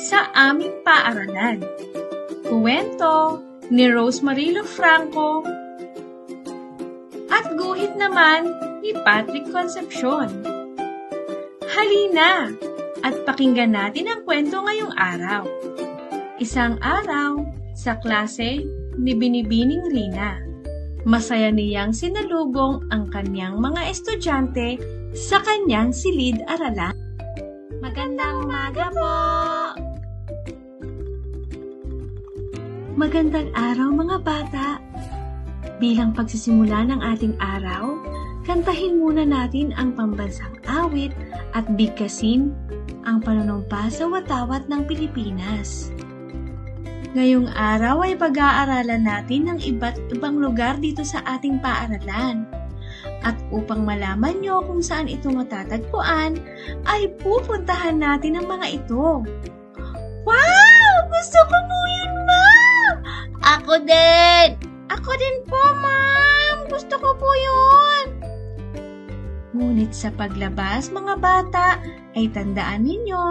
sa aming paaralan. Kuwento ni Rosemary Lofranco at guhit naman ni Patrick Concepcion. Halina at pakinggan natin ang kwento ngayong araw. Isang araw sa klase ni Binibining Rina. Masaya niyang sinalubong ang kanyang mga estudyante sa kanyang silid-aralan. Magandang umaga po! Magandang araw mga bata! Bilang pagsisimula ng ating araw, kantahin muna natin ang pambansang awit at bigkasin ang panunumpa sa watawat ng Pilipinas. Ngayong araw ay pag-aaralan natin ng iba't ibang lugar dito sa ating paaralan. At upang malaman nyo kung saan ito matatagpuan, ay pupuntahan natin ang mga ito. Wow! Gusto ko po yun, Ma'am! Ako din! Ako din po, Ma'am! Gusto ko po yun! Ngunit sa paglabas, mga bata, ay tandaan ninyo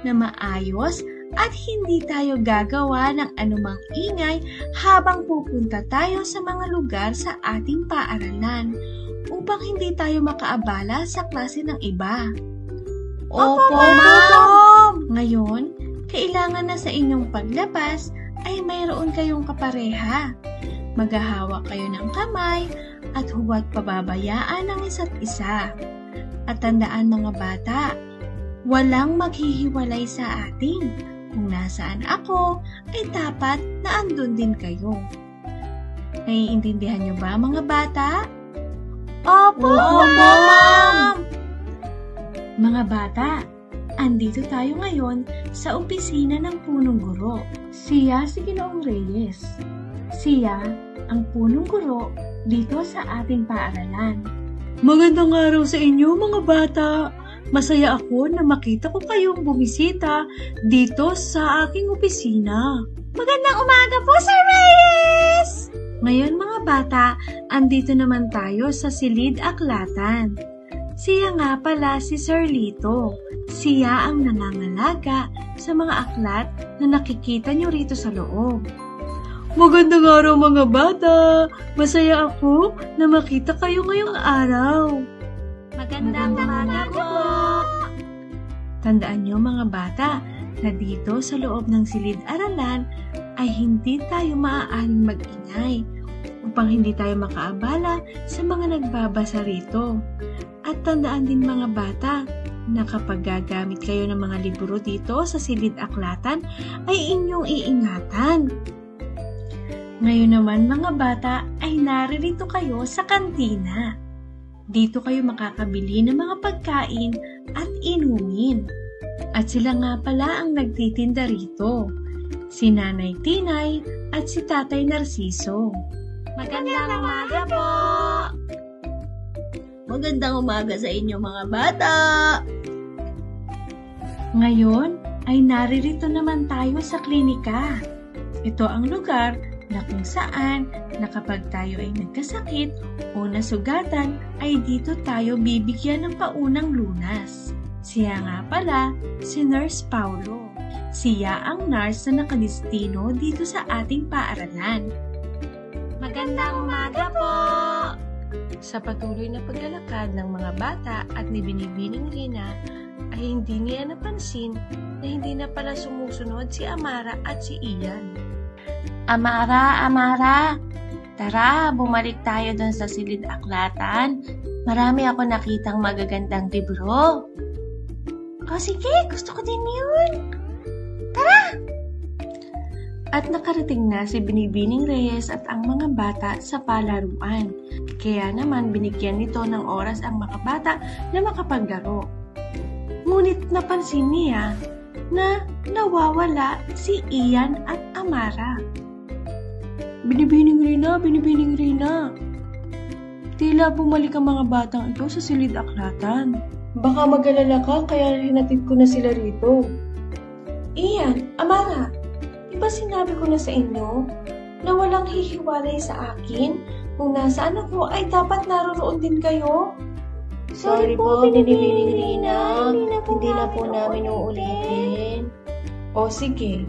na maayos at hindi tayo gagawa ng anumang ingay habang pupunta tayo sa mga lugar sa ating paaralan upang hindi tayo makaabala sa klase ng iba. Opo, Ma'am! Ngayon, kailangan na sa inyong paglabas ay mayroon kayong kapareha. Maghahawak kayo ng kamay at huwag pababayaan ang isa't isa. At tandaan mga bata, walang maghihiwalay sa atin. Kung nasaan ako, ay dapat na andun din kayo. Naiintindihan niyo ba mga bata? Opo, Ma'am! Mga bata, andito tayo ngayon sa opisina ng punong guro. Siya si Ginoong Reyes. Siya ang punong guro dito sa ating paaralan. Magandang araw sa inyo mga bata! Masaya ako na makita ko kayong bumisita dito sa aking opisina. Magandang umaga po, Sir Reyes! Ngayon mga bata, andito naman tayo sa Silid Aklatan. Siya nga pala si Sir Lito. Siya ang nangangalaga sa mga aklat na nakikita nyo rito sa loob. Magandang araw mga bata! Masaya ako na makita kayo ngayong araw. Magandang umaga po! Tandaan nyo mga bata na dito sa loob ng silid-aralan ay hindi tayo maaaring mag-ingay upang hindi tayo makaabala sa mga nagbabasa rito. At tandaan din mga bata na kapag gagamit kayo ng mga libro dito sa silid-aklatan ay inyong iingatan. Ngayon naman mga bata ay naririto kayo sa kantina. Dito kayo makakabili ng mga pagkain at inumin. At sila nga pala ang nagtitinda rito. Si Nanay Tinay at si Tatay Narciso. Magandang umaga po! Magandang umaga sa inyo mga bata! Ngayon ay naririto naman tayo sa klinika. Ito ang lugar na kung saan na kapag tayo ay nagkasakit o nasugatan ay dito tayo bibigyan ng paunang lunas. Siya nga pala si Nurse Paulo. Siya ang nurse na nakadistino dito sa ating paaralan. Magandang umaga po! Sa patuloy na paglalakad ng mga bata at ni Binibining Rina ay hindi niya napansin na hindi na pala sumusunod si Amara at si Ian. Amara, tara, bumalik tayo dun sa silid-aklatan. Marami ako nakitang magagandang libro. Sige, gusto ko din yun. Tara! At nakarating na si Binibining Reyes at ang mga bata sa palaruan. Kaya naman binigyan nito ng oras ang mga bata na makapaglaro. Ngunit napansin niya na nawawala si Ian at Amara. Binibining Rina. Tila bumalik ang mga batang ito sa silid-aklatan. Baka mag-alala ka kaya hinatid ko na sila rito. Ian, Amara, di ba sinabi ko na sa inyo na walang hihiwalay sa akin? Kung nasaan ako ay dapat naroon din kayo? Sorry po, Binibining Rina. Hindi na po namin uulitin. O sige,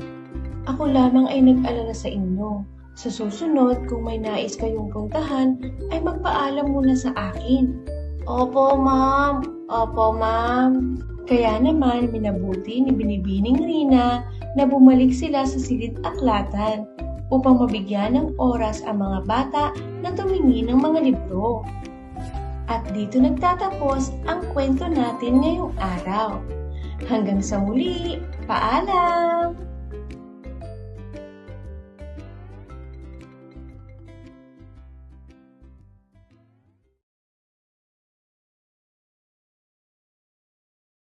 ako lamang ay nag-alala sa inyo. Sa susunod, kung may nais kayong puntahan, ay magpaalam muna sa akin. Opo, ma'am. Opo, ma'am. Kaya naman, minabuti ni Binibining Rina na bumalik sila sa silid-aklatan upang mabigyan ng oras ang mga bata na tumingin ng mga libro. At dito nagtatapos ang kwento natin ngayong araw. Hanggang sa muli, paalam!